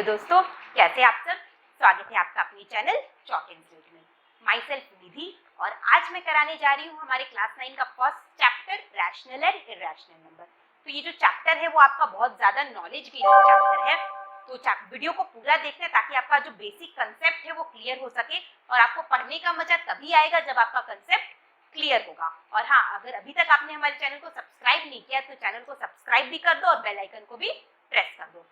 Hello दोस्तों, कैसे आप सब। स्वागत है आपका अपने चैनल चॉक एंड स्लेट में। माई सेल्फ निधि और आज मैं कराने जा रही हूँ हमारे क्लास 9 का first chapter rational and irrational number. तो ये जो चैप्टर है वो आपका बहुत ज्यादा नॉलेज गेनिंग चैप्टर है, तो वीडियो को पूरा देखना ताकि आपका जो बेसिक कंसेप्ट है वो क्लियर हो सके और आपको पढ़ने का मजा तभी आएगा जब आपका कंसेप्ट क्लियर होगा। और हाँ, अगर अभी तक आपने हमारे चैनल को सब्सक्राइब नहीं किया तो चैनल को सब्सक्राइब भी कर दो और बेल आइकन को भी प्रेस कर दो।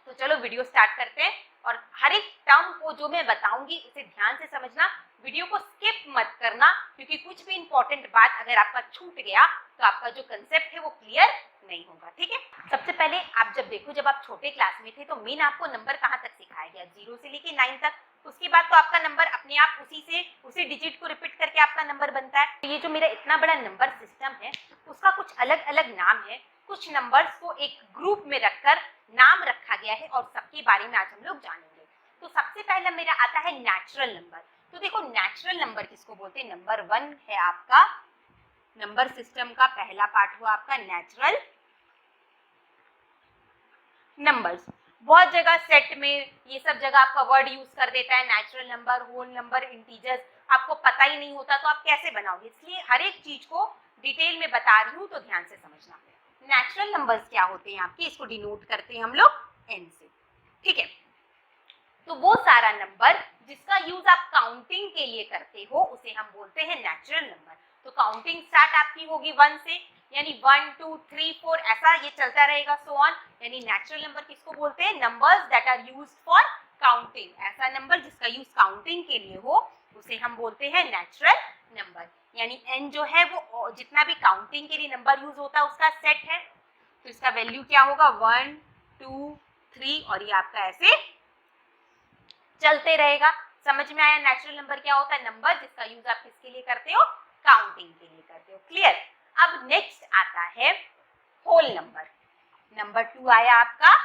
तो चलो वीडियो स्टार्ट करते हैं और हर एक टर्म को जो मैं बताऊंगी उसे ध्यान से समझना, वीडियो को स्किप मत करना, क्योंकि कुछ भी इंपॉर्टेंट बात अगर आपका छूट गया तो आपका जो कंसेप्ट है वो क्लियर नहीं होगा। ठीक है, सबसे पहले आप जब देखो, जब आप छोटे क्लास में थे तो मेन आपको नंबर कहाँ तक सिखाया गया, 0 से लेके 9 तक। उसके बाद तो आपका नंबर अपने आप उसी डिजिट को रिपीट करके आपका नंबर बनता है। तो ये जो मेरा इतना बड़ा नंबर सिस्टम है उसका कुछ अलग अलग नाम है, कुछ नंबर्स को एक ग्रुप में रखकर नाम रखा गया है और सबके बारे में आज हम लोग जानेंगे। तो सबसे पहला मेरा आता है नेचुरल नंबर। तो देखो, नेचुरल नंबर किसको बोलते हैं, नंबर 1 है आपका नंबर सिस्टम का पहला पार्ट हुआ आपका नेचुरल नंबर्स। बहुत जगह सेट में ये सब जगह आपका वर्ड यूज कर देता है natural number, whole number, integers, आपको पता ही नहीं होता तो आप कैसे बनाओगे। इसलिए हर एक चीज को डिटेल में बता रही हूँ तो ध्यान से समझना। नेचुरल नंबर्स क्या होते हैं आपके, इसको डिनोट करते हैं हम लोग एन से। ठीक है, तो वो सारा नंबर जिसका यूज आप काउंटिंग के लिए करते हो उसे हम बोलते हैं नेचुरल नंबर। तो काउंटिंग स्टार्ट आपकी होगी 1 से, यानी 1 2 3 4 ऐसा ये चलता रहेगा, सो ऑन। यानी नेचुरल नंबर किसको बोलते हैं, numbers that are used for counting. ऐसा नंबर जिसका यूज काउंटिंग के लिए हो उसे हम बोलते हैं नेचुरल नंबर। यानी n जो है वो जितना भी काउंटिंग के लिए नंबर यूज होता है उसका सेट है। तो इसका वैल्यू क्या होगा, 1 2 3 और ये आपका ऐसे चलते रहेगा। समझ में आया नेचुरल नंबर क्या होता है, नंबर जिसका यूज आप किसके लिए करते हो, काउंटिंग के लिए करते हो। क्लियर। अब नेक्स्ट आता है होल नंबर। नंबर 2 आया आपका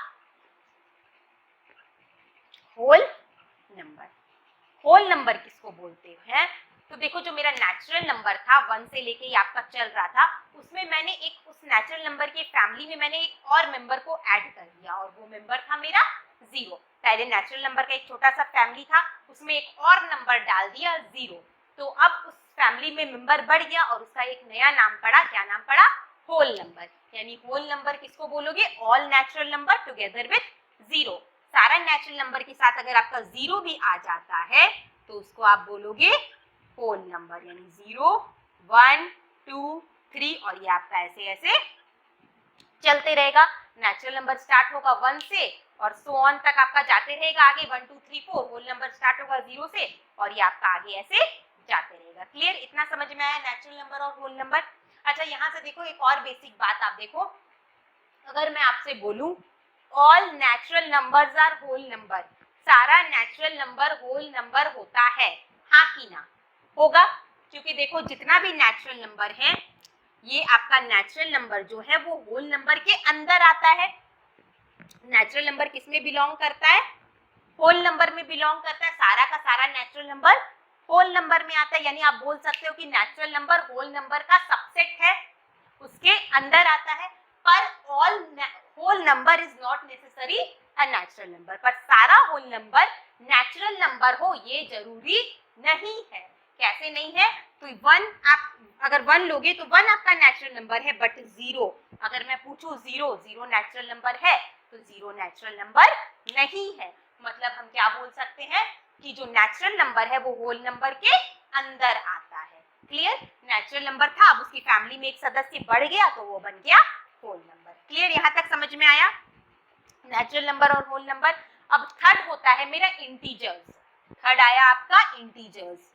होल नंबर। होल नंबर किसको बोलते हैं, तो देखो जो मेरा नेचुरल नंबर था 1 से लेके ये आपका चल रहा था, उसमें मैंने एक उस नेचुरल नंबर के फैमिली में मैंने एक और मेंबर को ऐड कर दिया और वो मेंबर था मेरा 0। पहले नेचुरल नंबर का एक छोटा सा फैमिली था, उसमें एक और नंबर डाल दिया 0। तो अब उस फैमिली में मेंबर बढ़ गया और उसका एक नया नाम पड़ा, क्या नाम पड़ा, होल नंबर। यानी होल नंबर किसको बोलोगे, all natural number together with 0। सारा नेचुरल नंबर के साथ अगर आपका 0 भी आ जाता है तो उसको आप बोलोगे होल नंबर। यानी 0 1 2 3 और ये आपका ऐसे ऐसे चलते रहेगा। नेचुरल नंबर स्टार्ट होगा 1 से और सो ऑन तक आपका जाते रहेगा आगे 1 2 3 4। होल नंबर स्टार्ट होगा 0 से और ये आपका आगे ऐसे जाते रहेगा। क्लियर, इतना समझ में आया नेचुरल नंबर और होल नंबर। अच्छा, यहाँ से देखो एक और बेसिक बात आप देखो, अगर मैं आपसे बोलूं all natural numbers are whole number, सारा नेचुरल नंबर होल नंबर होता है, हाँ कि ना, होगा। क्योंकि देखो जितना भी नेचुरल नंबर है ये आपका नेचुरल नंबर जो है वो होल नंबर के अंदर आता है। नेचुरल नंबर किस में बिलोंग करता है, होल नंबर में बिलोंग करता है। सारा का सारा नेचुरल नंबर होल नंबर में आता है। यानी आप बोल सकते हो कि नेचुरल नंबर होल नंबर का सबसेट है, उसके अंदर आता है। पर all whole number is not necessary a natural number, पर सारा होल नंबर नेचुरल नंबर हो ये जरूरी नहीं है। कैसे नहीं है, तो 1 आप अगर 1 लोगे तो 1 आपका नेचुरल नंबर है, बट 0 अगर मैं पूछूं 0 नेचुरल नंबर है तो 0 नेचुरल नंबर नहीं है। मतलब हम क्या बोल सकते हैं कि जो नेचुरल नंबर है वो होल नंबर के अंदर आता है। क्लियर, नेचुरल नंबर था, अब उसकी फैमिली में एक सदस्य बढ़ गया तो वो बन गया होल नंबर। क्लियर, यहाँ तक समझ में आया नेचुरल नंबर और होल नंबर। अब थर्ड होता है मेरा इंटीजर्स। थर्ड आया आपका इंटीजर्स।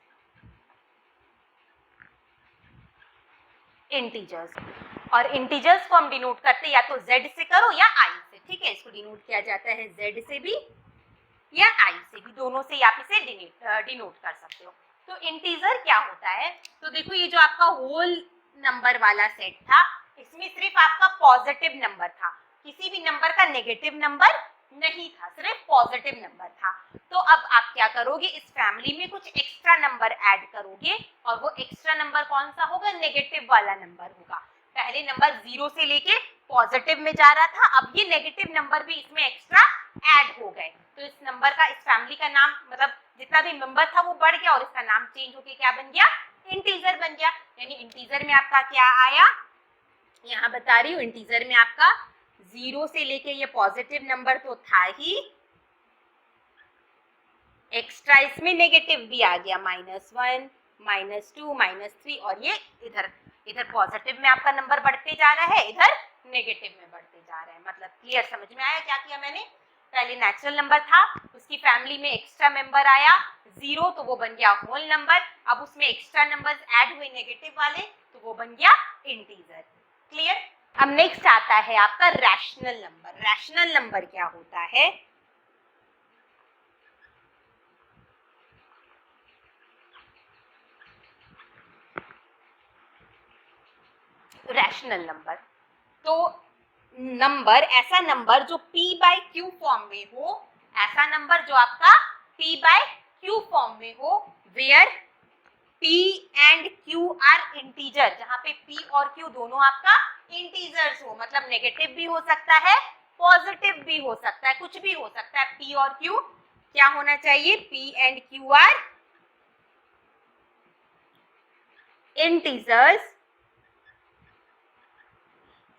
इंटीजर्स और इंटीजर्स को हम डिनोट करते या तो z से करो या i से। ठीक है, इसको डिनोट किया जाता है z से भी या i से भी, दोनों से आप इसे डिनोट कर सकते हो। तो इंटीजर क्या होता है, तो देखो ये जो आपका होल नंबर वाला सेट था इसमें सिर्फ आपका पॉजिटिव नंबर था, किसी भी नंबर का नेगेटिव नंबर नहीं था, सिर्फ पॉजिटिव नंबर था। तो अब आप क्या करोगे, इस फैमिली में कुछ एक्स्ट्रा नंबर ऐड करोगे और वो एक्स्ट्रा नंबर कौन सा होगा, नेगेटिव वाला नंबर होगा। पहले नंबर 0 से लेके पॉजिटिव में जा रहा था, अब ये नेगेटिव नंबर भी इसमें एक्स्ट्रा ऐड हो गए, तो इस नंबर का, इस फैमिली का नाम, मतलब जितना भी मेंबर था वो बढ़ गया और इसका नाम चेंज होके क्या बन गया, इंटीजर बन गया। यानी इंटीजर में आपका क्या आया, यहाँ बता रही हूँ, इंटीजर में आपका 0 से लेके ये पॉजिटिव नंबर तो था ही, एक्स्ट्रा इसमें नेगेटिव भी आ गया, -1, -2, -3, और ये इधर इधर पॉजिटिव में आपका नंबर बढ़ते जा रहा है, इधर नेगेटिव में बढ़ते जा रहा है। मतलब क्लियर, समझ में आया क्या किया मैंने? पहले नेचुरल नंबर था, उसकी फैमिली में एक्स्ट्रा मेंबर आया 0, तो वो बन गया होल नंबर। अब उसमें एक्स्ट्रा नंबर्स ऐड हुए नेगेटिव वाले, तो वो बन गया इंटीजर। क्लियर? अब नेक्स्ट आता है आपका रैशनल नंबर। रैशनल नंबर क्या होता है? रैशनल नंबर, तो नंबर, ऐसा नंबर जो p बाय q फॉर्म में हो, ऐसा नंबर जो आपका p बाय q फॉर्म में हो, where p and q are integer, जहां पे p और q दोनों आपका इंटीजर्स हो, मतलब नेगेटिव भी हो सकता है, पॉजिटिव भी हो सकता है, कुछ भी हो सकता है। p और q क्या होना चाहिए, p and q are integers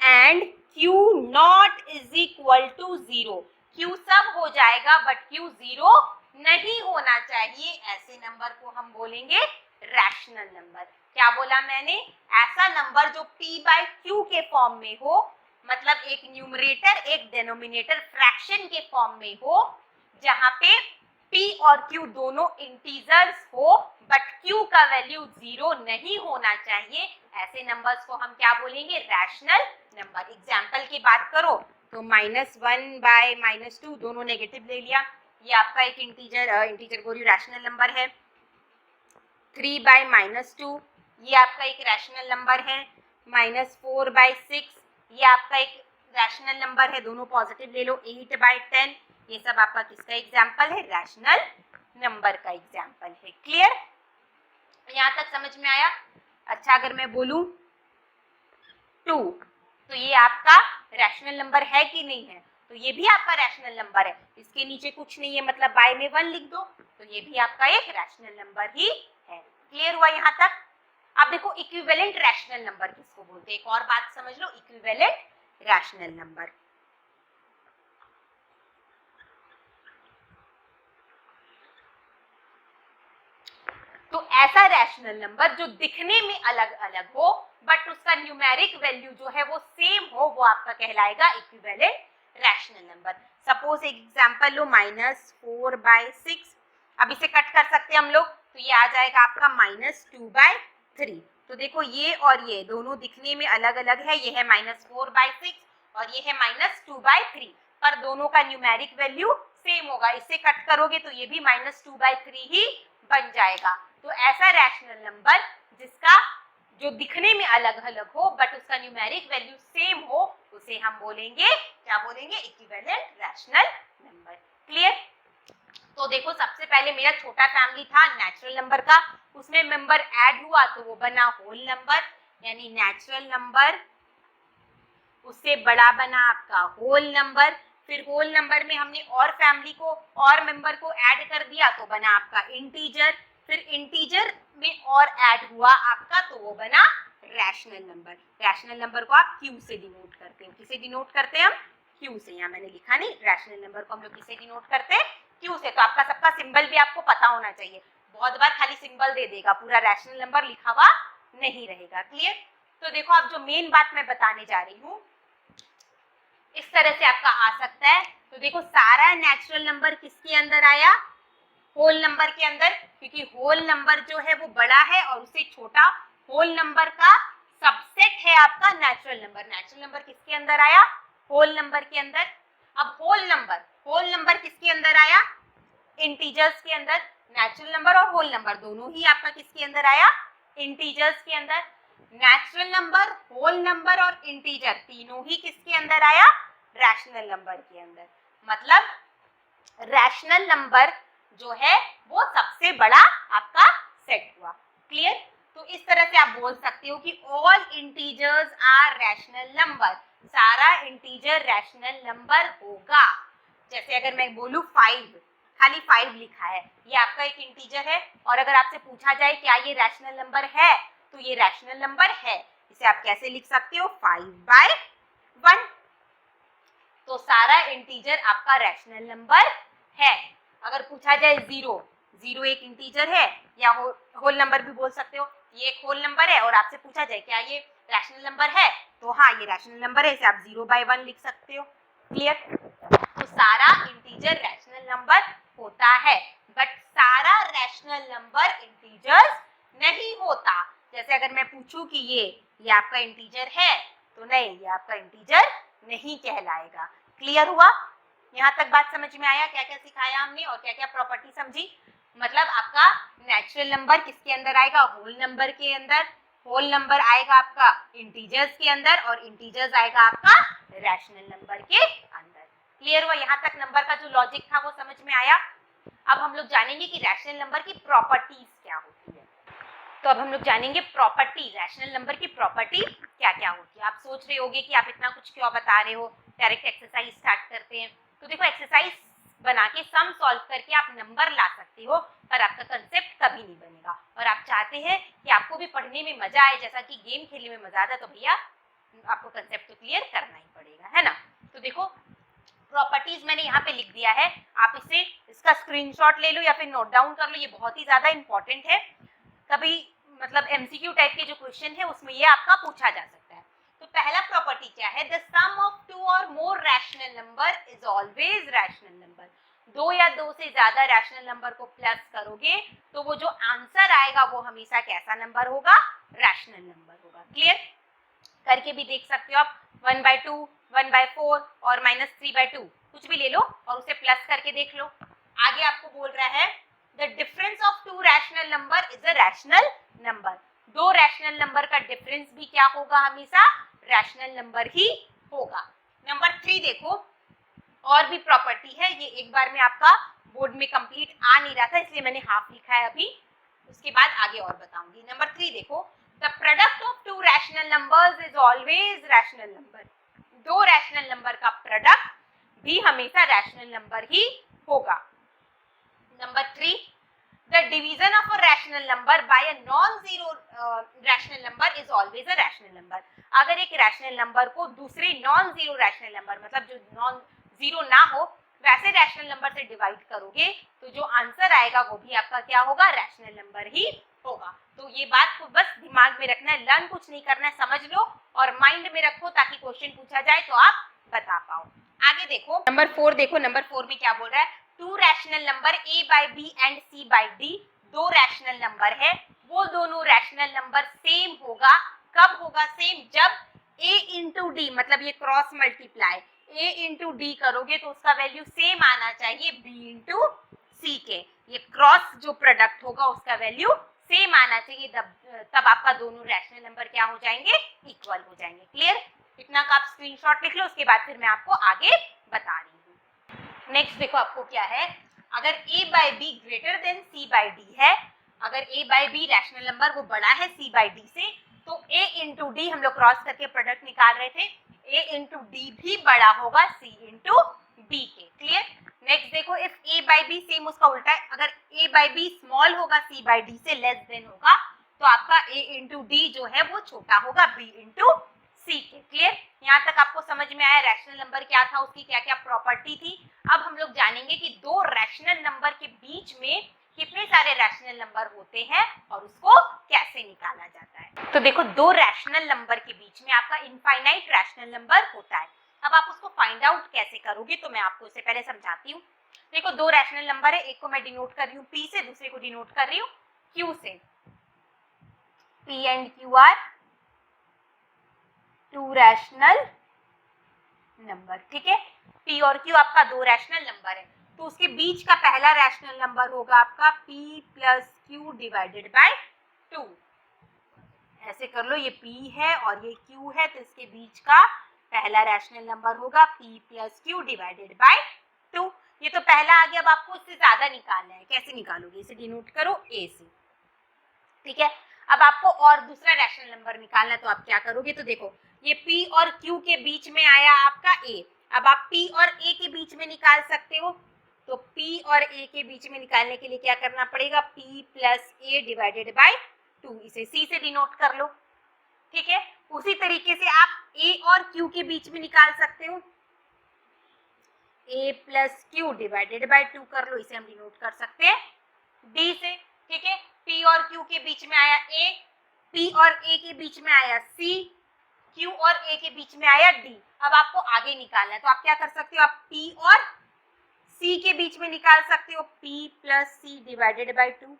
and Q not is equal to 0। Q सब हो जाएगा बट Q 0 नहीं होना चाहिए, ऐसे नंबर को हम बोलेंगे रैशनल नंबर। क्या बोला मैंने? ऐसा नंबर जो P बाय Q के फॉर्म में हो, मतलब एक न्यूमरेटर एक डिनोमिनेटर फ्रैक्शन के फॉर्म में हो, जहां पे P और Q दोनों इंटीजर्स हो बट Q का वैल्यू 0 नहीं होना चाहिए, ऐसे नंबर्स को हम क्या बोलेंगे, रैशनल नंबर। एग्जाम्पल की बात करो तो -1 बाय -2 दोनों नेगेटिव ले लिया, ये आपका एक इंटीजर बोली रैशनल नंबर है। 3 बाय -2 ये आपका एक रैशनल नंबर है। -4 बाय 6 ये आपका एक रैशनल नंबर है, दोनों पॉजिटिव ले लो। 8 बाय 10 ये सब आपका किसका एग्जाम्पल है, रैशनल नंबर का एग्जाम्पल है। क्लियर? यहाँ तक समझ में आया? अच्छा, अगर मैं बोलूं 2, तो ये आपका रैशनल नंबर है कि नहीं है? तो ये भी आपका रैशनल नंबर है, इसके नीचे कुछ नहीं है, मतलब बाय में 1 लिख दो, तो ये भी आपका एक रैशनल नंबर ही है। क्लियर हुआ यहाँ तक? अब देखो इक्विवेलेंट रैशनल नंबर किसको बोलते हैं, एक और बात समझ लो, इक्विवेलेंट रैशनल नंबर। तो ऐसा रैशनल नंबर जो दिखने में अलग अलग हो बट उसका न्यूमेरिक वैल्यू जो है वो सेम हो, वो आपका कहलाएगा इक्विवेलेंट रैशनल नंबर। सपोज एक एग्जांपल लो, -4 बाय 6, अब इसे कट कर सकते हैं हम लोग, तो ये आ जाएगा आपका -2 बाय 3। तो देखो ये और ये दोनों दिखने में अलग अलग है, ये है -4 बाय 6 और ये है -2 बाय 3, पर दोनों का न्यूमेरिक वैल्यू सेम होगा। इसे कट करोगे तो ये भी -2 बाय 3 ही बन जाएगा। तो ऐसा रैशनल नंबर जिसका जो दिखने में अलग अलग हो बट उसका न्यूमेरिक वैल्यू सेम हो, उसे हम बोलेंगे, क्या बोलेंगे, इक्विवेलेंट रैशनल नंबर। क्लियर? तो देखो सबसे पहले मेरा छोटा फैमिली था नेचुरल नंबर का, उसमें मेंबर ऐड हुआ तो वो बना होल नंबर, यानी नेचुरल नंबर, उससे बड़ा बना आपका होल नंबर, फिर होल नंबर में हमने और फैमिली को और मेंबर को ऐड कर दिया तो बना आपका इंटीजर, फिर इंटीजर में और ऐड हुआ आपका तो वो बना रैशनल नंबर। रैशनल नंबर को आप Q से डिनोट करते हैं। किसे डिनोट करते हैं हम? Q से। यहाँ मैंने लिखा नहीं, रैशनल नंबर को हम लोग किसे डिनोट करते हैं? Q से। तो आपका सबका सिंबल भी आपको पता होना चाहिए, बहुत बार खाली सिंबल दे देगा, पूरा रैशनल नंबर लिखा हुआ नहीं रहेगा। क्लियर? तो देखो अब जो मेन बात मैं बताने जा रही हूँ, इस तरह से आपका आ सकता है। तो देखो सारा नेचुरल नंबर किसके अंदर आया? होल नंबर के अंदर, क्योंकि होल नंबर जो है वो बड़ा है और उससे छोटा होल नंबर का सबसेट है आपका नेचुरल नंबर। नेचुरल नंबर किसके अंदर आया? होल नंबर के अंदर। अब होल नंबर किसके अंदर आया? इंटीजर्स के अंदर। नेचुरल नंबर और होल नंबर दोनों ही आपका किसके अंदर आया? इंटीजर्स के अंदर। नेचुरल नंबर, होल नंबर और इंटीजर तीनों ही किसके अंदर आया? रैशनल नंबर के अंदर। मतलब रैशनल नंबर जो है वो सबसे बड़ा आपका सेट हुआ। क्लियर? तो इस तरह से आप बोल सकते हो कि all integers are rational number, सारा इंटीजर रैशनल नंबर होगा। जैसे अगर मैं बोलूं 5, खाली 5 लिखा है, ये आपका एक इंटीजर है, और अगर आपसे पूछा जाए क्या ये रैशनल नंबर है, तो ये रैशनल नंबर है। इसे आप कैसे लिख सकते हो, 5/1। तो सारा इंटीजर आपका रैशनल नंबर है। अगर पूछा जाए 0 एक इंटीजर है, या होल नंबर भी बोल सकते हो, ये एक होल नंबर है और आपसे पूछा जाए क्या ये रैशनल नंबर है, तो हाँ ये रैशनल नंबर है, इसे आप 0/1 लिख सकते हो। क्लियर? तो सारा इंटीजर रैशनल नंबर होता है, बट सारा रैशनल नंबर इंटीजर्स नहीं होता। जैसे अगर मैं पूछूं कि ये आपका इंटीजर है, तो नहीं, ये आपका इंटीजर नहीं कहलाएगा। क्लियर हुआ? यहाँ तक बात समझ में आया? क्या क्या सिखाया हमने और क्या क्या प्रॉपर्टी समझी? मतलब आपका नेचुरल नंबर किसके अंदर आएगा, होल नंबर के अंदर, होल नंबर आएगा आपका इंटीजर्स के अंदर, और इंटीजर्स आएगा आपका रैशनल नंबर के अंदर। क्लियर हुआ? यहाँ तक नंबर का जो लॉजिक था वो समझ में आया? अब हम लोग जानेंगे कि रैशनल नंबर की प्रॉपर्टीज क्या होती है। तो अब हम लोग जानेंगे प्रॉपर्टी, रैशनल नंबर की प्रॉपर्टी क्या क्या होती है। आप सोच रहे होगे कि आप इतना कुछ क्यों बता रहे हो, डायरेक्ट एक्सरसाइज स्टार्ट करते हैं। तो देखो, एक्सरसाइज बना के सम सॉल्व करके आप नंबर ला सकते हो, पर आपका कंसेप्ट कभी नहीं बनेगा। और आप चाहते हैं कि आपको भी पढ़ने में मजा आए, जैसा कि गेम खेलने में मजा आता है, तो भैया आपको कंसेप्ट तो क्लियर करना ही पड़ेगा, है ना। तो देखो, प्रॉपर्टीज मैंने यहाँ पे लिख दिया है, आप इसका स्क्रीनशॉट ले लो या फिर नोट डाउन कर लो, ये बहुत ही ज्यादा इंपॉर्टेंट है। कभी मतलब एमसीक्यू टाइप के जो क्वेश्चन है उसमें ये आपका पूछा जा सकता है। तो पहला प्रॉपर्टी क्या है, द सम ऑफ 2 और more rational number is always rational number. 2 या 2 से ज्यादा रैशनल नंबर को प्लस करोगे तो वो जो आंसर आएगा वो हमेशा कैसा नंबर होगा, रैशनल नंबर होगा। क्लियर? करके भी देख सकते हो आप, 1/2, 1/4 और -3/2 कुछ भी ले लो और उसे प्लस करके देख लो। आगे आपको बोल रहा है the difference of 2 rational number is a rational number. 2 rational number का डिफरेंस भी क्या होगा, हमेशा रैशनल नंबर ही होगा। नंबर 3 देखो, और भी प्रॉपर्टी है, ये एक बार में आपका बोर्ड में कंप्लीट आ नहीं रहा था इसलिए मैंने हाफ लिखा है अभी, उसके बाद आगे और बताऊंगी। नंबर 3 देखो, the product of 2 rational numbers is always rational number. 2 rational number का प्रोडक्ट भी हमेशा रैशनल नंबर ही होगा। Number 3, the division of a rational number by a non-zero rational number is always a rational number। अगर एक rational number को दूसरे non zero rational number, मतलब जो नॉन जीरो ना हो वैसे रैशनल नंबर से डिवाइड करोगे तो जो आंसर आएगा वो भी आपका क्या होगा, रैशनल नंबर ही होगा। तो ये बात को बस दिमाग में रखना है, लर्न कुछ नहीं करना है, समझ लो और माइंड में रखो ताकि क्वेश्चन पूछा जाए तो आप बता पाओ। आगे देखो, नंबर 4 देखो, नंबर 4 में क्या बोल रहा है, 2 rational number a by b and c by d, 2 rational number है, वो दोनों रैशनल नंबर सेम होगा। कब होगा सेम, जब a इंटू डी, मतलब ये cross multiply a into D करोगे तो उसका वैल्यू सेम आना चाहिए b इंटू सी के। ये क्रॉस जो प्रोडक्ट होगा उसका वैल्यू सेम आना चाहिए, तब आपका दोनों रैशनल नंबर क्या हो जाएंगे, इक्वल हो जाएंगे। क्लियर? इतना का आप स्क्रीनशॉट लिख लो, उसके बाद फिर मैं आपको आगे बता रही हूँ। नेक्स्ट देखो आपको क्या है, अगर a by b greater than c by d है, अगर a by b rational number वो बड़ा है c by d से, तो a इंटू डी, हम लोग क्रॉस करके प्रोडक्ट निकाल रहे थे, a इंटू डी भी बड़ा होगा c इंटू d के। क्लियर? नेक्स्ट देखो, if a by b same उसका उल्टा है, अगर a by b स्मॉल होगा c by d से, लेस देन होगा, तो आपका a इंटू डी जो है वो छोटा होगा b इंटू सी के। क्लियर? यहाँ तक आपको समझ में आया रैशनल नंबर क्या था, उसकी क्या क्या प्रॉपर्टी थी। अब हम लोग जानेंगे कि 2 रैशनल नंबर के बीच में कितने सारे रैशनल नंबर होते हैं और उसको कैसे निकाला जाता है। तो देखो, 2 रैशनल नंबर के बीच में आपका इनफाइनाइट रैशनल नंबर होता है। अब आप उसको फाइंड आउट कैसे करोगे, तो मैं आपको इससे पहले समझाती हूँ। देखो, 2 रैशनल नंबर है, एक को मैं डिनोट कर रही हूँ P से, दूसरे को डिनोट कर रही हूँ Q से। P and Q are 2 rational number. ठीक है, P और Q आपका 2 रैशनल नंबर है, तो उसके बीच का पहला रैशनल नंबर होगा आपका P plus Q divided by 2। ऐसे कर लो, ये P है और ये Q है, तो इसके बीच का पहला रैशनल नंबर होगा P plus Q divided by 2। ये तो पहला आ गया। अब आपको इससे ज्यादा निकालना है, कैसे निकालोगे, इसे डिनोट करो A से। ठीक है, अब आपको और दूसरा रैशनल नंबर निकालना है, तो आप क्या करोगे, तो देखो ये P और Q के बीच में आया आपका A, अब आप p और a के बीच में निकाल सकते हो, तो p और a के बीच में निकालने के लिए क्या करना पड़ेगा, p plus a divided by 2, इसे c से डिनोट कर लो, ठीक है। उसी तरीके से आप a और q के बीच में निकाल सकते हो, a plus q divided by 2 कर लो, इसे हम डिनोट कर सकते हैं d से, ठीक है। p और q के बीच में आया a, p और a के बीच में आया c, q और a के बीच में आया d। अब आपको आगे निकालना है, तो आप क्या कर सकते हो, आप p और c के बीच में निकाल सकते हो, p plus c divided by 2।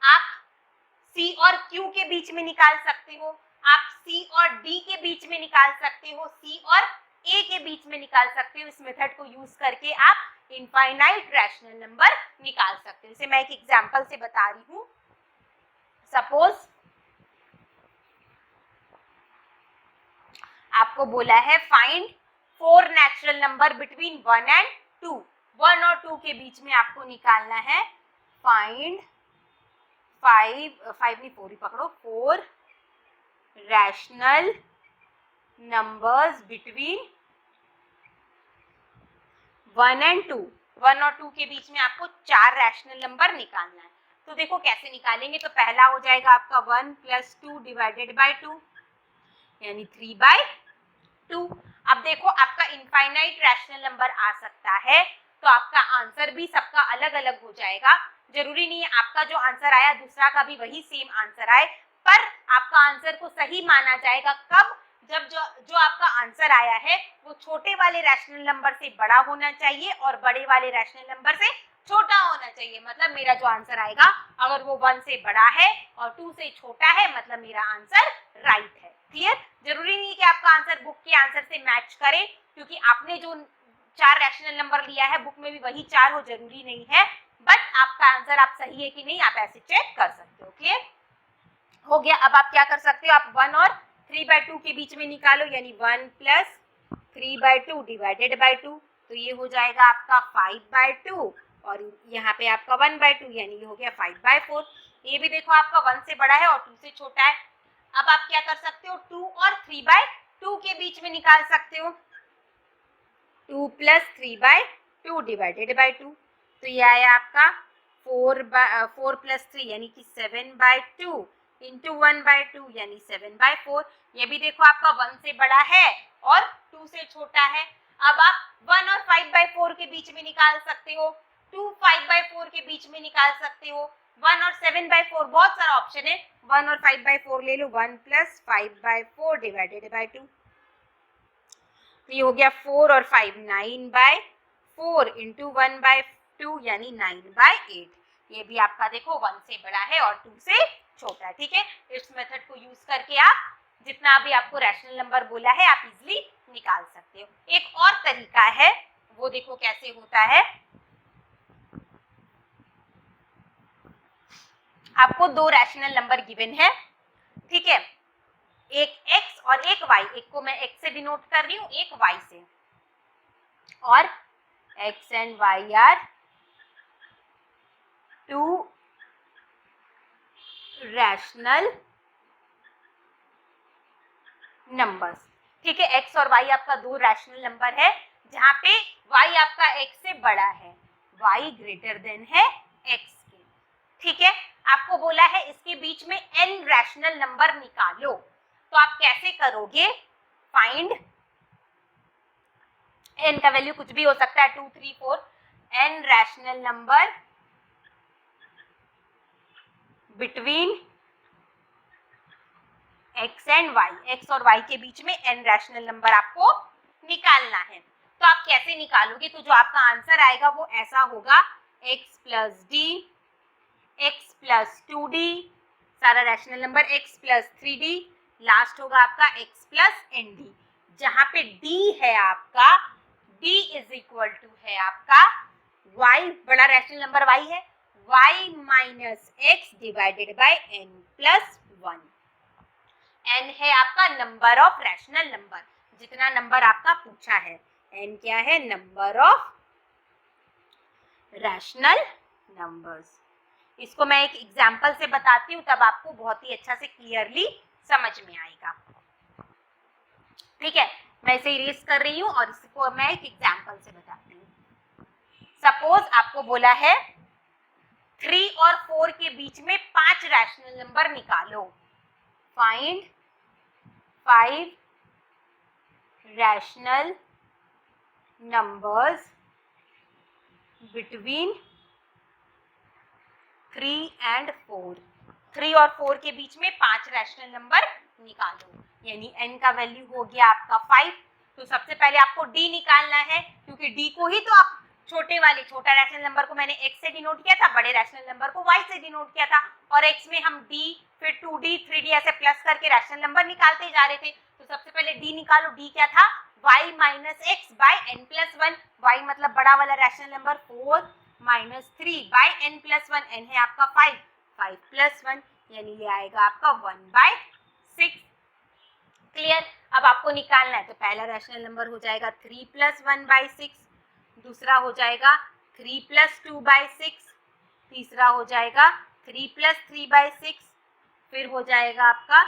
आप c और q के बीच में निकाल सकते हो, आप c और d के बीच में निकाल सकते हो, c और a के बीच में निकाल सकते हो। इस मेथड को यूज करके आप इनफाइनाइट रैशनल नंबर निकाल सकते हो। इसे मैं एक एग्जांपल से बता रही हूँ। सपोज आपको बोला है find 4 natural number between 1 and 2, 1 और 2 के बीच में आपको निकालना है, फाइंड 4 ही पकड़ो, 4 रैशनल नंबर्स बिटवीन 1 एंड 2, 1 और 2 के बीच में आपको 4 रैशनल नंबर निकालना है। तो देखो कैसे निकालेंगे, तो पहला हो जाएगा आपका 1 प्लस 2 डिवाइडेड बाय 2, यानी 3 बाय 2। अब देखो आपका इनफाइनाइट रैशनल नंबर आ सकता है, तो आपका आंसर भी सबका अलग अलग हो जाएगा। जरूरी नहीं है आपका जो आंसर आया दूसरा का भी वही सेम आंसर आए, पर आपका आंसर को सही माना जाएगा कब, जब जो आपका आंसर आया है वो छोटे वाले रैशनल नंबर से बड़ा होना चाहिए और बड़े वाले रैशनल नंबर से छोटा होना चाहिए। मतलब मेरा जो आंसर आएगा अगर वो 1 से बड़ा है और 2 से छोटा है, मतलब मेरा आंसर राइट है। क्लियर? जरूरी नहीं कि आपका आंसर बुक के आंसर से मैच करे, क्योंकि आपने जो 4 रैशनल नंबर लिया है बुक में भी वही 4 हो, जरूरी नहीं है। बट आपका आंसर आप सही है कि नहीं आप ऐसे चेक कर सकते हो। क्लियर हो गया? अब आप क्या कर सकते हो, आप 1 और 3/2 के बीच में निकालो, यानी 1 प्लस 3/2 डिवाइडेड बाय 2, तो ये हो जाएगा आपका 5/2, और यहाँ पे आपका 1/2, यानी ये हो गया 5/4। ये भी देखो आपका 1 से बड़ा है और 2 से छोटा है। अब आप क्या कर सकते हो, 2 और 3/2 के बीच में निकाल सकते हो, 2 प्लस 3/2 डिवाइडेड बाय 2, तो ये आया आपका 4 प्लस 3 यानी कि 7/2 इंटू 1/2 यानी 7/4। ये भी देखो आपका 1 से बड़ा है और 2 से छोटा है। अब आप 1 और 5/4 के बीच में निकाल सकते हो, 2 5/4 के बीच में निकाल सकते हो, 1 और 7/4, बहुत सारा ऑप्शन है। 1 और 5/4 ले लो, 1 प्लस 5/4 डिवाइडेड बाय 2, तो ये हो गया 4 और 5 9/4 इंटू 1/2 यानी 9/8। ये भी आपका देखो 1 से बड़ा है और 2 से छोटा है। ठीक है, इस मेथड को यूज करके आप जितना भी आपको रैशनल नंबर बोला है आप इजिली निकाल सकते हो। एक और तरीका है, वो देखो कैसे होता है। आपको 2 रैशनल नंबर गिवन है, ठीक है, एक x और एक y। एक को मैं x से डिनोट कर रही हूँ, एक y से, और x and y are 2 rational numbers. ठीक है, x और y आपका 2 रैशनल नंबर है, जहां पे y आपका x से बड़ा है, y ग्रेटर देन है x के। ठीक है, आपको बोला है इसके बीच में n रैशनल नंबर निकालो, तो आप कैसे करोगे, फाइंड n का वैल्यू कुछ भी हो सकता है, 2 3 4, n rational number between x and y, x और y के बीच में n रैशनल नंबर आपको निकालना है। तो आप कैसे निकालोगे, तो जो आपका आंसर आएगा वो ऐसा होगा, x plus d, x plus 2d, सारा rational number x plus 3d, last होगा आपका x प्लस nd, जहां पे d है आपका, d इज इक्वल टू है आपका y, बड़ा रैशनल नंबर y है, y minus x divided by n plus 1। n है आपका नंबर ऑफ रैशनल नंबर, जितना नंबर आपका पूछा है, n क्या है, नंबर ऑफ रैशनल नंबर्स। इसको मैं एक एग्जांपल से बताती हूँ, तब आपको बहुत ही अच्छा से क्लियरली समझ में आएगा। ठीक है, मैं इसे इरेज कर रही हूँ और इसको मैं एक एग्जाम्पल से बताती हूँ। सपोज आपको बोला है 3 और 4 के बीच में 5 रैशनल नंबर निकालो। Find 5 rational numbers between 3 and 4। 3 और 4 के बीच में 5 रैशनल नंबर निकालो, यानी n का वैल्यू हो गया आपका 5। तो सबसे पहले आपको d निकालना है, क्योंकि d को ही तो आप छोटा रैशनल नंबर को मैंने x से डिनोट किया था, बड़े रैशनल नंबर को y से डिनोट किया था, और x में हम d फिर 2d 3d ऐसे प्लस करके रैशनल नंबर निकालते जा रहे थे। तो सबसे पहले d निकालो। d क्या था? y minus x by n plus 1। y मतलब बड़ा वाला rational number 4 minus 3 by n plus 1। n है आपका 5, 5 प्लस 1 यानी ये आएगा आपका 1/6। क्लियर? अब आपको निकालना है तो पहला रैशनल नंबर हो जाएगा 3 प्लस 1/6, दूसरा हो जाएगा 3 प्लस 2/6, तीसरा हो जाएगा 3 प्लस 3/6, फिर हो जाएगा आपका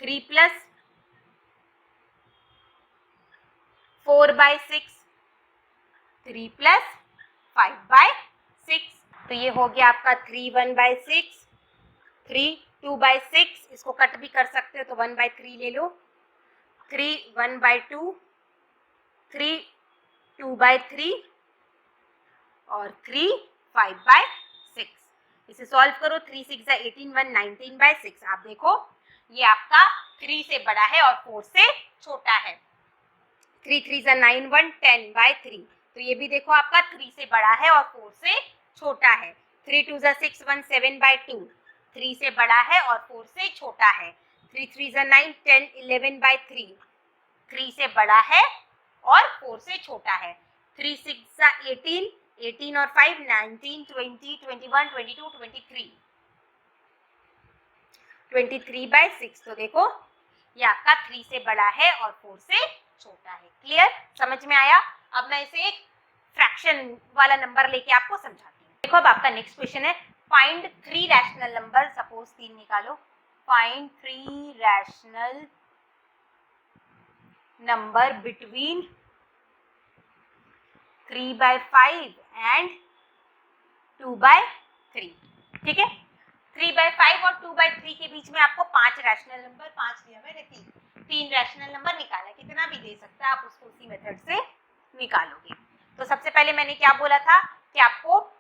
3 प्लस 4/6, 3 प्लस 5/6। तो ये हो गया आपका 3 1/6, 3 2/6, इसको कट भी कर सकते हो तो 1/3 ले लो, 3 1/2, 3 2/3 और 3 5/6। इसे सॉल्व करो, 3 6 18, 1 19/6। आप देखो ये आपका 3 से बड़ा है और 4 से छोटा है। 3 3 9 1 10/3। तो ये भी देखो आपका 3 से बड़ा है और 4 से छोटा है। 3 2 6 1 7/2, 3 से बड़ा है और 4 से छोटा है। 3 3 9 10 11/3, 3 से बड़ा है और 4 से छोटा है। 3 6 18, 18 और 5 19 20 21 22 23, 23/6। तो देखो ये आपका 3 से बड़ा है और 4 से छोटा है। क्लियर? समझ में आया? अब मैं इसे एक फ्रैक्शन वाला नंबर लेके आपको समझाती हूँ। देखो अब आपका नेक्स्ट क्वेश्चन है, फाइंड 3 रैशनल नंबर। सपोज 3 निकालो। Find 3 rational number between 3/5 and 2/3। ठीक है? 3/5 और 2/3 के बीच में आपको 5 रैशनल नंबर, 5 दिया मैंने, 3 रैशनल नंबर निकाला। कितना भी दे सकता है, आप उसको उसी मेथड से निकालोगे। तो सबसे पहले मैंने क्या बोला था कि आपको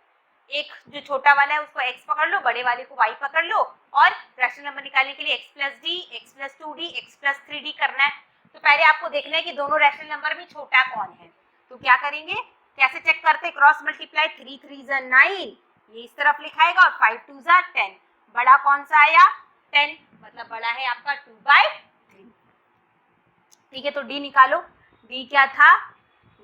एक जो छोटा वाला है उसको x पकड़ लो, बड़े वाले को y पकड़ लो, और रैशनल नंबर निकालने के लिए x plus D, x plus 2d, x plus 3d करना है। तो पहले आपको देखना है कि दोनों रैशनल नंबर में छोटा कौन है। तो क्या करेंगे, कैसे चेक करते? Cross multiply. 3 3 9, ये इस तरफ लिखाएगा, और 5 2 10। बड़ा कौन सा आया? 10, मतलब बड़ा है आपका 2/3। ठीक है, तो d निकालो। d क्या था?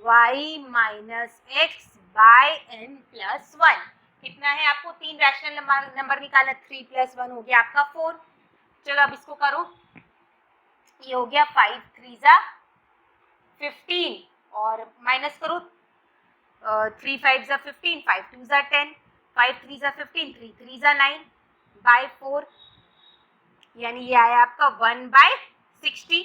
y minus x by n plus 1। कितना है? आपको 3 रैशनल नंबर निकालना। 3 प्लस 1 हो गया आपका 4। चलो अब इसको करो। ये हो गया 5 3 15 और माइनस करो, 3 5 15, 5 2 10, 5 3 15, 3 3 9/4, यानी ये आया आपका 1/60।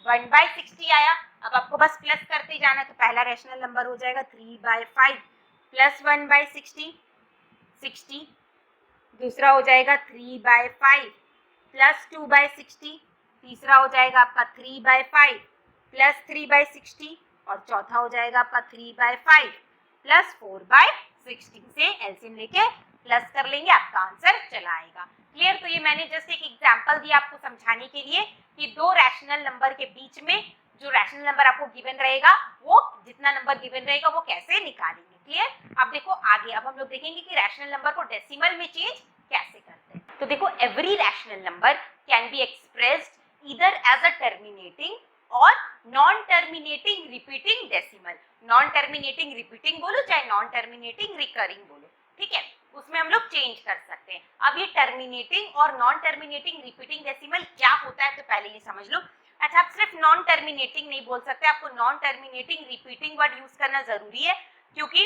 1/60 आया। अब आपको बस प्लस करते जाना है। तो पहला रैशनल नंबर हो जाएगा 3/5 प्लस 1/60, 60। दूसरा हो जाएगा 3/5 प्लस 2/60, तीसरा हो जाएगा आपका 3/5 प्लस 3/60, और चौथा हो जाएगा आपका 3/5 प्लस 4/60। से एलसीएम लेके प्लस कर लेंगे, आपका आंसर चला आएगा। क्लियर? तो ये मैंने जस्ट एक एग्जांपल दिया आपको समझाने के लिए कि दो रैशनल नंबर के बीच में जो रैशनल नंबर आपको गिवन रहेगा, वो जितना नंबर गिवन रहेगा वो कैसे निकालेंगे। क्लियर? अब देखो आगे, अब हम लोग देखेंगे कि रैशनल नंबर को डेसिमल में चेंज कैसे करते हैं। तो देखो, every rational number can be expressed either as a terminating और non terminating repeating decimal. Non terminating repeating बोलो चाहे नॉन टर्मिनेटिंग रिकरिंग बोलो, ठीक है, उसमें हम लोग चेंज कर सकते हैं। अब ये टर्मिनेटिंग और नॉन टर्मिनेटिंग रिपीटिंग डेसिमल क्या होता है, तो पहले ये समझ लो। अच्छा, आप सिर्फ नॉन टर्मिनेटिंग नहीं बोल सकते, आपको non terminating repeating word use करना जरूरी है, क्योंकि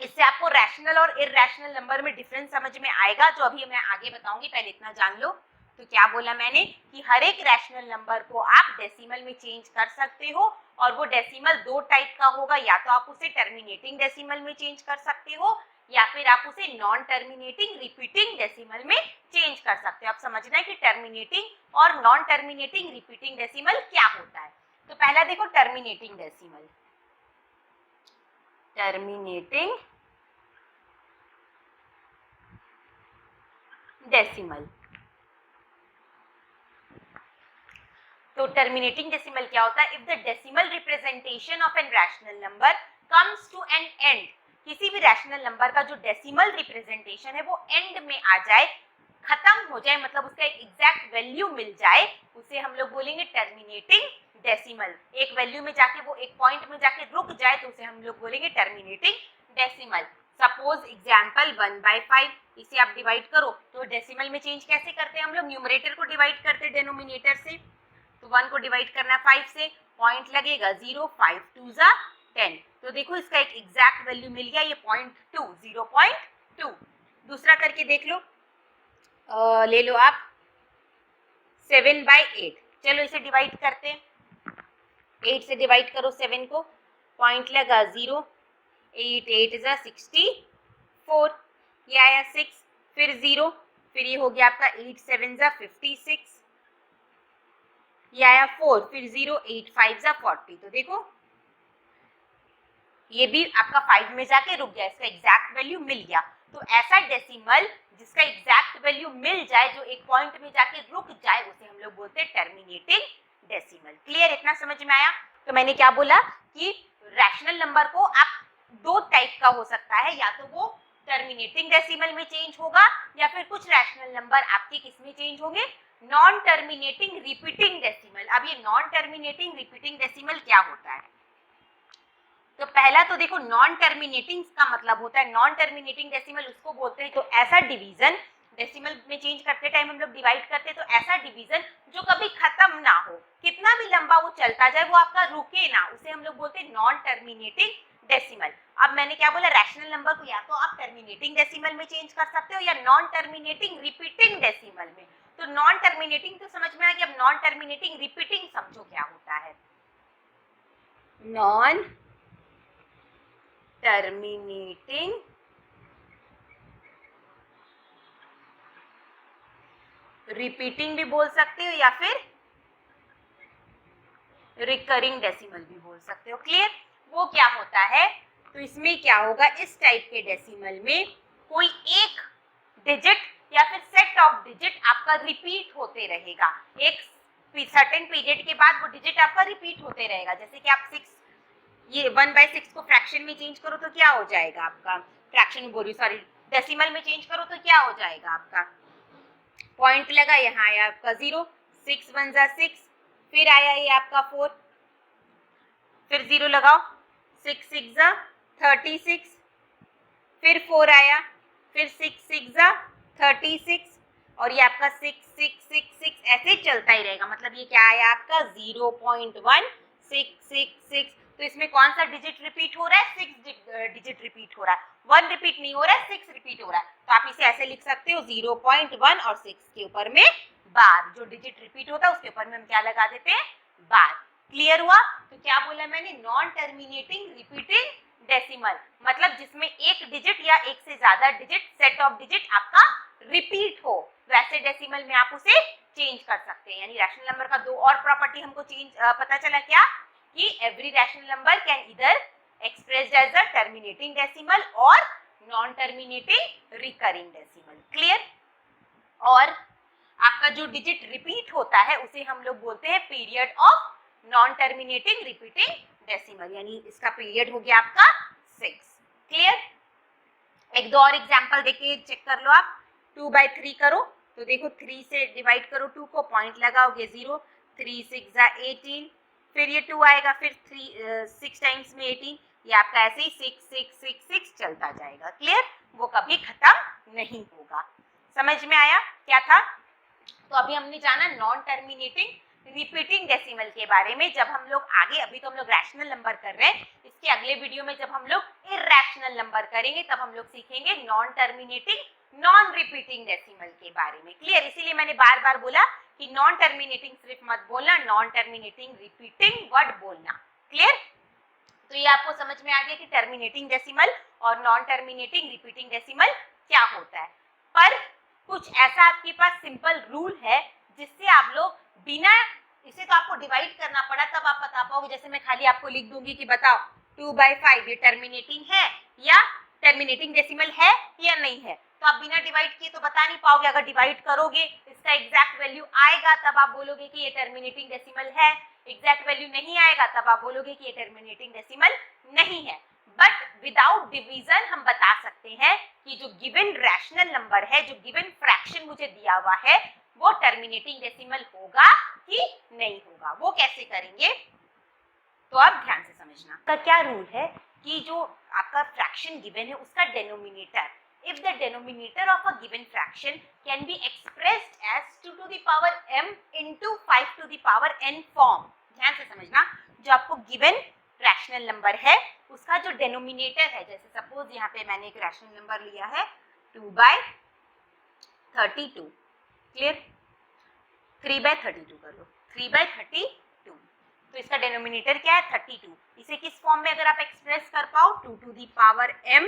इससे आपको रैशनल और इरैशनल नंबर में डिफरेंस समझ में आएगा, जो अभी मैं आगे बताऊंगी। पहले इतना जान लो। तो क्या बोला मैंने कि हर एक रैशनल नंबर को आप डेसिमल में चेंज कर सकते हो, और वो डेसिमल दो टाइप का होगा, या तो आप उसे टर्मिनेटिंग डेसिमल में चेंज कर सकते हो या फिर आप उसे नॉन टर्मिनेटिंग रिपीटिंग डेसिमल में चेंज कर सकते हो। आप समझना है कि टर्मिनेटिंग और नॉन टर्मिनेटिंग रिपीटिंग डेसिमल क्या होता है। तो पहला देखो टर्मिनेटिंग डेसिमल, टर्मिनेटिंग डेसिमल। तो टर्मिनेटिंग डेसिमल क्या होता है? If the decimal representation of an rational number comes to an end, किसी भी रैशनल नंबर का जो डेसिमल रिप्रेजेंटेशन है वो एंड में आ जाए, खत्म हो जाए, मतलब उसका एक एग्जैक्ट वैल्यू मिल जाए, उसे हम लोग बोलेंगे टर्मिनेटिंग डेसिमल। एक वैल्यू में जाके वो एक पॉइंट में जाके रुक जाए तो उसे हम लोग बोलेंगे टर्मिनेटिंग डेसिमल। सपोज एग्जांपल 1/5, इसे आप डिवाइड करो तो डेसिमल में चेंज कैसे करते हैं हम लोग? न्यूमरेटर को डिवाइड करते हैं डिनोमिनेटर से, तो 1 को डिवाइड करना है 5 से, पॉइंट लगेगा 0, 5 2 जा 10। तो देखो इसका एक एग्जैक्ट वैल्यू मिल गया, ये 0.2, 0.2। दूसरा करके देख लो, ले लो आप 7/8। चलो इसे डिवाइड करते हैं, 8 से डिवाइड करो 7 को, पॉइंट लगा 0, 8 8 जा 64, ये आया 6, फिर 0, फिर ये हो गया आपका 8 7 जा 56, ये आया 4, फिर 0, 8 5 जा 40। तो देखो ये भी आपका 5 में जाके रुक गया, इसका एग्जैक्ट वैल्यू मिल गया। तो ऐसा डेसिमल जिसका एग्जैक्ट वैल्यू मिल जाए, जो एक पॉइंट में जाके रुक जाए, उसे हम लोग बोलते हैं टर्मिनेटिंग डेसिमल। क्लियर? इतना समझ में आया? तो मैंने क्या बोला कि रैशनल नंबर को आप दो टाइप का हो सकता है, या तो वो टर्मिनेटिंग डेसिमल में चेंज होगा, या फिर कुछ रैशनल नंबर आपके किस में चेंज होंगे? Non terminating repeating decimal. अब ये नॉन टर्मिनेटिंग रिपीटिंग डेसिमल क्या होता है? तो पहला तो देखो नॉन टर्मिनेटिंग का मतलब होता है, नॉन टर्मिनेटिंग डेसिमल उसको बोलते हैं तो ऐसा डिवीजन, डेसिमल में चेंज करते टाइम हम लोग डिवाइड करते हैं, तो ऐसा डिवीजन जो कभी खत्म ना हो, कितना भी लंबा वो चलता जाए, वो आपका रुके ना, उसे हम लोग बोलते हैं नॉन टर्मिनेटिंग डेसिमल। अब मैंने क्या बोला? रैशनल नंबर को या तो आप टर्मिनेटिंग डेसिमल में चेंज कर सकते हो या नॉन टर्मिनेटिंग रिपीटिंग डेसिमल में। तो नॉन टर्मिनेटिंग तो समझ में आ गया, अब नॉन टर्मिनेटिंग रिपीटिंग समझो क्या होता है। नॉन टर्मिनेटिंग रिपीटिंग भी बोल सकते हो या फिर रिकरिंग डेसिमल भी बोल सकते हो। क्लियर? वो क्या होता है? तो इसमें क्या होगा, इस टाइप के डेसिमल में कोई एक डिजिट या फिर सेट ऑफ डिजिट आपका रिपीट होते रहेगा, एक सर्टेन पीरियड के बाद वो डिजिट आपका रिपीट होते रहेगा। जैसे कि आप 6, ये 1/6 को फ्रैक्शन में चेंज करो तो क्या हो जाएगा आपका? फ्रैक्शन में बोली, सॉरी, डेसिमल में चेंज करो तो क्या हो जाएगा आपका? पॉइंट लगा, यहाँ आया आपका 0, 6 1 जा 6, फिर आया ये आपका 4, फिर 0 लगाओ, 6 6 जा 36, फिर 4 आया, फिर 6 6 जा 36, और ये आपका 6 6 6 6 ऐसे चलता ही रहेगा। मतलब ये क्या आया आपका? 0.1666। तो इसमें कौन सा डिजिट रिपीट हो रहा है? 6 डिजिट रिपीट हो रहा है, 1 रिपीट नहीं हो रहा है, 6 रिपीट हो रहा है। तो आप इसे ऐसे लिख सकते हो 0.1 और 6 के ऊपर में बार, जो डिजिट रिपीट होता है उसके ऊपर में हम क्या लगा देते हैं? बार। क्लियर हुआ? तो क्या बोला मैंने? नॉन टर्मिनेटिंग रिपीटिंग डेसिमल, मतलब जिसमें एक डिजिट या एक से ज्यादा डिजिट, सेट ऑफ डिजिट आपका रिपीट हो, वैसे डेसिमल में आप उसे चेंज कर सकते हैं। यानी रैशनल नंबर का दो और प्रॉपर्टी हमको चेंज पता चला, क्या? कि every rational number can either expressed as a terminating decimal और non terminating recurring decimal. Clear? और आपका जो डिजिट रिपीट होता है उसे हम लोग बोलते हैं period of non terminating repeating decimal, यानी इसका पीरियड हो गया आपका 6। क्लियर? एक दो और एग्जांपल देके चेक कर लो आप। 2/3 करो तो देखो 3 से डिवाइड करो 2 को, पॉइंट लगाओगे 0, 3 6 जा 18, फिर ये 2 आएगा, फिर 6 टाइम्स में 18, ये आपका ऐसे ही 6 6 6 6 चलता जाएगा। क्लियर? वो कभी खत्म नहीं होगा। समझ में आया क्या था? तो अभी हमने जाना नॉन टर्मिनेटिंग रिपीटिंग डेसिमल के बारे में। जब हम लोग आगे, अभी तो हम लोग रैशनल नंबर कर रहे हैं, इसके अगले वीडियो में जब हम लोग इरैशनल नंबर करेंगे तब हम लोग सीखेंगे non terminating non repeating decimal के बारे में। क्लियर? इसीलिए मैंने बार बार बोला कि नॉन टर्मिनेटिंग सिर्फ मत बोलना, नॉन टर्मिनेटिंग रिपीटिंग वर्ड बोलना। क्लियर? तो ये आपको समझ में आ गया कि टर्मिनेटिंग डेसिमल और नॉन टर्मिनेटिंग रिपीटिंग डेसिमल क्या होता है। पर कुछ ऐसा आपके पास सिंपल रूल है जिससे आप लोग बिना इसे तो आपको डिवाइड करना पड़ा तब आप बता पाओगे। जैसे मैं खाली आपको लिख दूंगी कि बताओ 2/5 ये टर्मिनेटिंग है या टर्मिनेटिंग डेसिमल है या नहीं है, तो आप बिना डिवाइड किए तो बता नहीं पाओगे। अगर डिवाइड करोगे इसका एग्जैक्ट वैल्यू आएगा तब आप बोलोगे कि ये टर्मिनेटिंग डेसिमल है, एग्जैक्ट वैल्यू नहीं आएगा तब आप बोलोगे कि ये टर्मिनेटिंग डेसिमल नहीं है। बट विदाउट डिवीजन हम बता सकते हैं कि जो गिवन रैशनल नंबर है, जो गिवन फ्रैक्शन मुझे दिया हुआ है, वो टर्मिनेटिंग डेसिमल होगा कि नहीं होगा। वो कैसे करेंगे तो आप ध्यान से समझना। का क्या रूल है कि जो आपका फ्रैक्शन गिवन है उसका denominator, if the denominator of a given fraction can be expressed as 2 to the power m into 5 to the power n form। ध्यान से समझना, जो आपको गिवन रैशनल नंबर है उसका जो डेनोमिनेटर है, जैसे सपोज यहाँ पे मैंने एक रैशनल नंबर लिया है 2/32। क्लियर? 3/32 कर लो, 3/32। तो इसका डेनोमिनेटर क्या है? 32। इसे किस फॉर्म में अगर आप एक्सप्रेस कर पाओ, 2 to the power m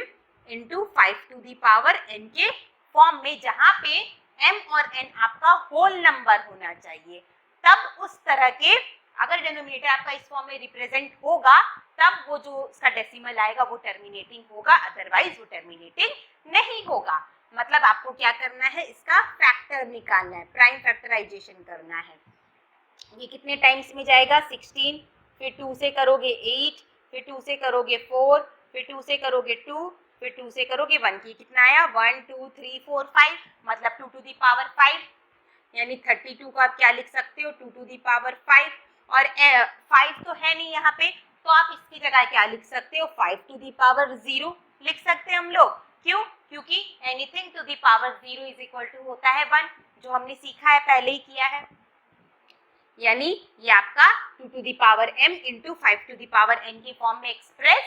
into 5 to the power n के फॉर्म में, जहां पे m और n आपका होल नंबर होना चाहिए। तब उस तरह के अगर डेनोमिनेटर आपका इस फॉर्म में रिप्रेजेंट होगा तब वो जो उसका डेसिमल आएगा वो टर्मिनेटिंग होगा, अदरवाइज वो टर्मिनेटिंग नहीं होगा। मतलब आपको क्या करना है, इसका फैक्टर निकालना है, प्राइम फैक्टराइजेशन करना है। ये कितने टाइम्स में जाएगा? 16, फिर 2 से करोगे 8, फिर 2 से करोगे 4, फिर 2 से करोगे 2, फिर 2 से करोगे 1 की कितना आया? 1 2 3 4 5, मतलब 2 to the power 5, यानी 32 को आप क्या लिख सकते हो? 2 to the power 5। और 5 तो है नहीं यहाँ पे, तो आप इसकी जगह क्या लिख सकते हो? 5 to the power 0 लिख सकते हैं हम लोग। क्यों? क्योंकि anything to the power 0 is equal to होता है 1, जो हमने सीखा है, पहले ही किया है। यानी ये आपका 2 to the power m into 5 to the power n की फॉर्म में एक्सप्रेस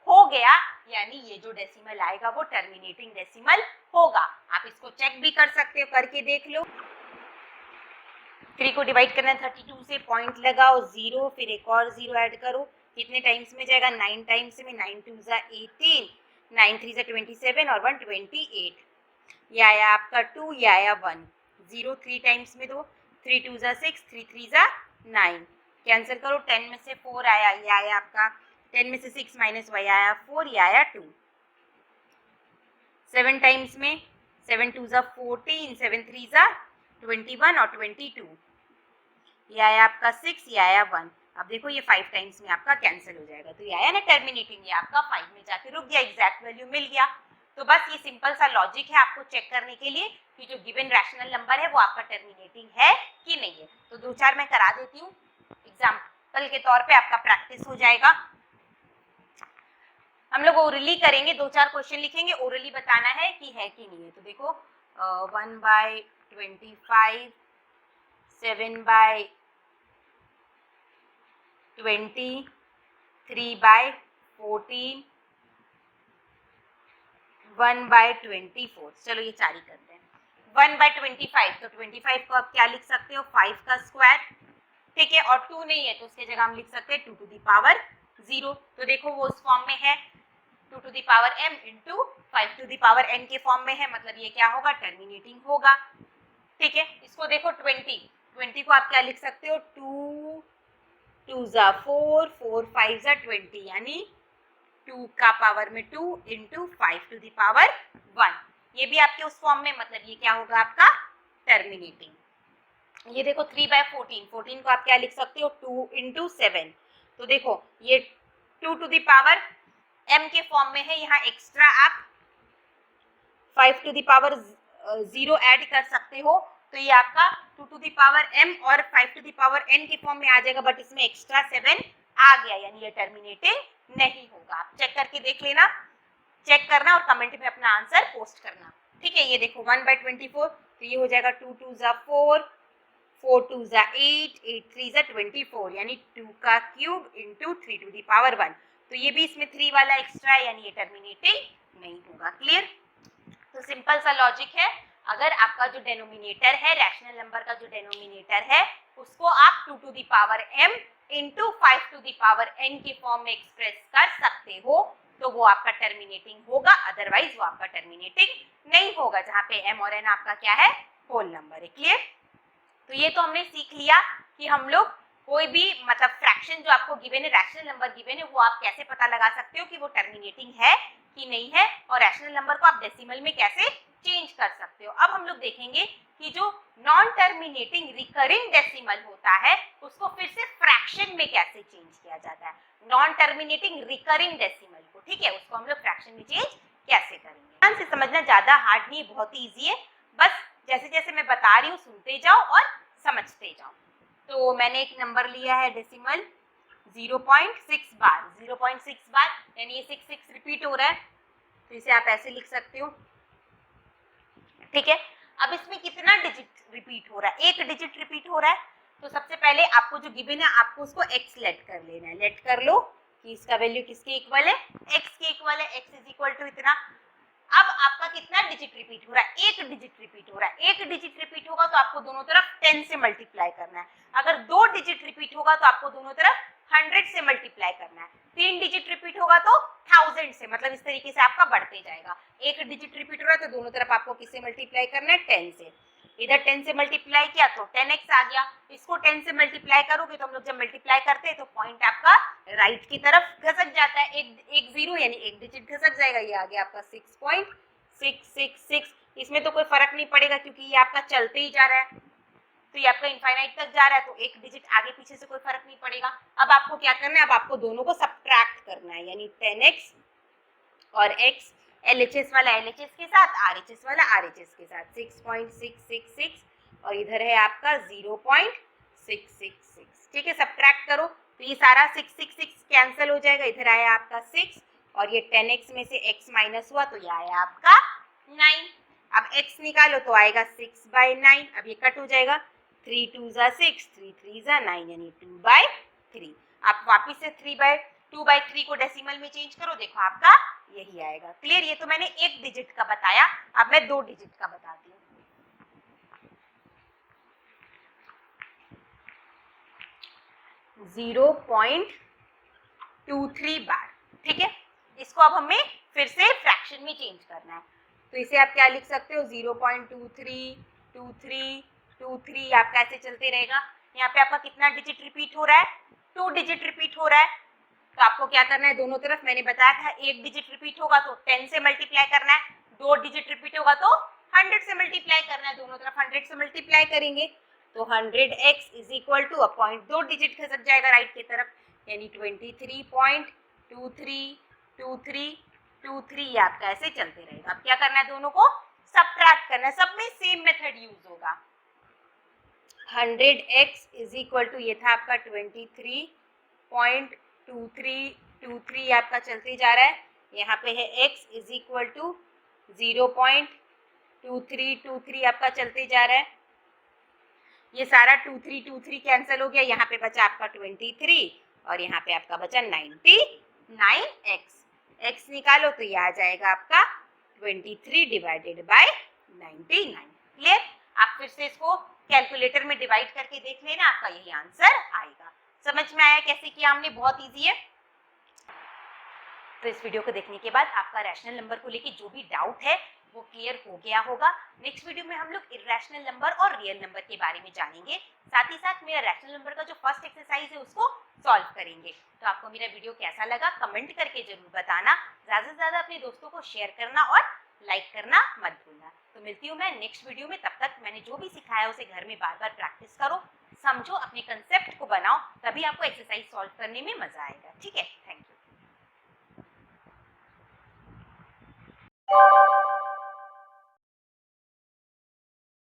हो गया, यानी ये जो डेसिमल आएगा वो टर्मिनेटिंग डेसिमल होगा। आप इसको चेक भी कर सकते हो, करके देख लो। 3 को डिवाइड करना है 32 से, पॉइंट लगाओ 0, फिर एक और 0 ऐड करो, कितने टाइम्स में जाएगा? 9 टाइम्स में। 9 2 ज़ा 18, 9 3 ज़ा 27 और 1 28। ये आया आपका 2, ये आया 1, 0 3 टाइम्स में दो, 3 2 ज़ा 6, 3 3 ज़ा 9, कैंसिल करो, 10 में से 4 आया, ये आया आपका 10 में से 6 माइनस y आया 4, ये आया 2। 7 टाइम्स में, 7 2 ज़ा 14, 7 3 ज़ा 21 और 22, ये आया आपका 6, ये आया 1। अब देखो ये 5 टाइम्स में आपका कैंसिल हो जाएगा, तो ये आया ना टर्मिनेटिंग, ये आपका 5 में जाके रुक गया, एग्जैक्ट वैल्यू मिल गया। तो बस ये सिंपल सा लॉजिक है आपको चेक करने के लिए कि जो गिवन रैशनल नंबर है वो आपका टर्मिनेटिंग है कि नहीं है। तो 2-4 मैं करा देती हूँ एग्जाम्पल के तौर पे, आपका प्रैक्टिस हो जाएगा। हम लोग ओरली करेंगे, 2-4 क्वेश्चन लिखेंगे, ओरली बताना है कि है कि नहीं है। तो देखो 1/25, 7/20, 3/14, 1/24। चलो ये 4 ही करते हैं। 1/25, तो 25 को आप क्या लिख सकते हो? 5 का स्क्वायर, ठीक है। और 2 नहीं है तो उसके जगह हम लिख सकते हैं 2 to the power 0। तो देखो वो उस फॉर्म में है, 2 to the power m into 5 to the power n के फॉर्म में है, मतलब ये क्या होगा? टर्मिनेटिंग होगा, ठीक है। इसको देखो 20 को आप क्या लिख सकते हो? 2 2 ज़ा 4, 4 5 ज़ा 20, यानी 2 का पावर में 2 इंटू 5 to the power 1, ये भी आपके उस फॉर्म में, मतलब ये क्या होगा? आपका टर्मिनेटिंग। ये देखो 3/14, 14 को आप क्या लिख सकते हो? 2 इंटू 7। तो देखो ये 2 to the power m के फॉर्म में है, यहाँ एक्स्ट्रा आप 5 to the power 0 ऐड कर सकते हो, तो ये आपका 2 to the power m और 5 to the power n के फॉर्म में आ जाएगा, बट इसमें एक्स्ट्रा 7 आ गया, यानी ये टर्मिनेटिंग नहीं होगा। आप चेक करके देख लेना, चेक करना और कमेंट में अपना आंसर पोस्ट करना, ठीक है। ये देखो 1/24, तो ये हो जाएगा 2 2 ज़ा 4, 4 2 ज़ा 8, 8 3 ज़ा 24, यानी 2 का cube into 3 to the power 1। तो ये भी इसमें 3 वाला एक्स्ट्रा है, यानी ये टर्मिनेटिंग नहीं होगा। क्लियर? तो सिंपल सा लॉजिक है, अगर आपका जो डेनोमिनेटर है, रैशनल नंबर का जो डेनोमिनेटर है, उसको आप 2 to the power m into 5 to the power n के फॉर्म में एक्सप्रेस कर सकते हो, तो वो आपका टर्मिनेटिंग होगा, अदरवाइज वो आपका टर्मिनेटिंग नहीं होगा, जहाँ पे m और n आपका क्या है, होल नंबर है। क्लियर? तो ये तो हमने सीख लिया कि हम लोग कोई भी मतलब फ्रैक्शन जो आपको गिवन है, रैशनल नंबर गिवन है, वो आप कैसे पता लगा सकते हो कि वो टर्मिनेटिंग है कि नहीं है, और रैशनल नंबर को आप डेसिमल में कैसे चेंज कर सकते हो। अब हम लोग देखेंगे कि जो नॉन टर्मिनेटिंग रिकरिंग डेसिमल होता है उसको फिर से फ्रैक्शन में कैसे चेंज किया जाता है, नॉन टर्मिनेटिंग रिकरिंग डेसिमल को, ठीक है, उसको हम लोग फ्रैक्शन में चेंज कैसे करेंगे। ध्यान से समझना, ज्यादा हार्ड नहीं, बहुत ही ईजी है, बस जैसे जैसे मैं बता रही हूँ सुनते जाओ और समझते जाओ। तो मैंने एक नंबर लिया है डेसिमल 0.6 बार, 0.6 बार यानी ये 6 रिपीट हो रहा है, तो इसे आप ऐसे लिख सकते हो, ठीक है। अब इसमें कितना डिजिट रिपीट हो रहा है, एक डिजिट रिपीट हो रहा है, तो सबसे पहले आपको जो गिवन है आपको उसको x लेट कर लेना है, लेट कर लो कि इसका वैल्यू किसके इक्वल है, x के इक्वल है, x इज इक्वल टू इतना। अब आपका कितना डिजिट रिपीट हो रहा है, एक डिजिट रिपीट हो रहा है, एक डिजिट रिपीट होगा तो आपको दोनों तरफ 10 से मल्टीप्लाई करना है, अगर 2 डिजिट रिपीट होगा तो आपको दोनों तरफ 100 से मल्टीप्लाई करना है, 3 डिजिट रिपीट होगा तो 1000 से, मतलब इस तरीके से आपका बढ़ते जाएगा। एक डिजिट रिपीट हो रहा है तो दोनों तरफ आपको किससे मल्टीप्लाई करना है, 10 से, इधर 10 से मल्टीप्लाई किया तो 10x आ गया, इसको 10 से मल्टीप्लाई करोगे तो हम लोग जब मल्टीप्लाई करते हैं तो पॉइंट आपका राइट की तरफ घसक जाता है, एक जीरो यानी एक डिजिट घसक जाएगा, ये आ गया आपका 6.666। इसमें तो कोई फर्क नहीं पड़ेगा क्योंकि ये आपका चलते ही जा रहा है, तो ये आपका इनफाइनाइट तक जा रहा है, तो एक डिजिट आगे पीछे से कोई फर्क नहीं पड़ेगा। अब आपको क्या करना है, अब आपको दोनों को सब्ट्रैक्ट करना है, यानी 10x और x LHS वाला LHS के साथ, RHS वाला RHS के साथ, 6.666 और इधर है आपका 0.666, ठीक है, सब्ट्रैक्ट करो तो ये सारा 666 कैंसिल हो जाएगा, इधर आया आपका 6 और ये 10x में से x माइनस हुआ तो ये आया आपका 9। अब x निकालो तो आएगा 6/9, अब ये कट हो जाएगा, 3 2 ज़ा 6, 3 3 ज़ा 9 यानी 2/3। आप वापिस से 2/3 को डेसिमल में चेंज करो, देखो आपका यही आएगा। क्लियर? ये तो मैंने एक डिजिट का बताया, अब मैं 2 डिजिट का बताती हूँ। 0.23 बार, ठीक है, इसको अब हमें फिर से फ्रैक्शन में चेंज करना है, तो इसे आप क्या लिख सकते हो, 0.232323 आपका ऐसे चलते रहेगा। यहाँ पे आपका कितना डिजिट रिपीट हो रहा है, 2 डिजिट रिपीट हो रहा है, तो आपको क्या करना है, दोनों तरफ मैंने बताया था एक डिजिट रिपीट होगा तो 10 से मल्टीप्लाई करना है, 2 डिजिट रिपीट होगा तो 100 से मल्टीप्लाई करना है, दोनों तरफ 100 से मल्टीप्लाई करेंगे तो 100x is equal to point 2 digit खसक जाएगा राइट की तरफ, यानी 23.232323 ये आपका ऐसे चलते रहेगा। अब क्या करना है, दोनों को सब्ट्रैक्ट करना है, सब में सेम मेथड यूज होगा। 100x इज इक्वल टू ये था आपका 23.2323 आपका चलते जा रहा है, यहाँ पे है x इज इक्वल टू 0.2323 आपका चलते जा रहा है, ये सारा 2323 कैंसिल हो गया, यहाँ पे बचा आपका 23 और यहाँ पे आपका बचा 99x, x निकालो तो ये आ जाएगा आपका 23 डिवाइडेड बाय 99। क्लियर? आप फिर से इसको कैलकुलेटर में डिवाइड करके देख लेना, आपका यही आंसर आएगा। समझ में आया कैसे किया हमने? बहुत इजी है। तो इस वीडियो को देखने के बाद आपका रैशनल नंबर को लेके जो भी डाउट है वो क्लियर हो गया होगा। नेक्स्ट वीडियो में हम लोग इरेशनल नंबर और रियल नंबर के बारे में जानेंगे, साथ ही साथ मेरा रैशनल नंबर का जो फर्स्ट एक्सरसाइज है उसको सॉल्व करेंगे। तो आपको मेरा वीडियो कैसा लगा कमेंट करके जरूर बताना, ज़्यादा से ज़्यादा अपने दोस्तों को शेयर करना और लाइक करना मत भूलना। तो मिलती हूँ मैं नेक्स्ट वीडियो में, तब तक मैंने जो भी सिखाया उसे घर में बार बार प्रैक्टिस करो, समझो, अपने कंसेप्ट को बनाओ, तभी आपको एक्सरसाइज सॉल्व करने में मजा आएगा। ठीक है?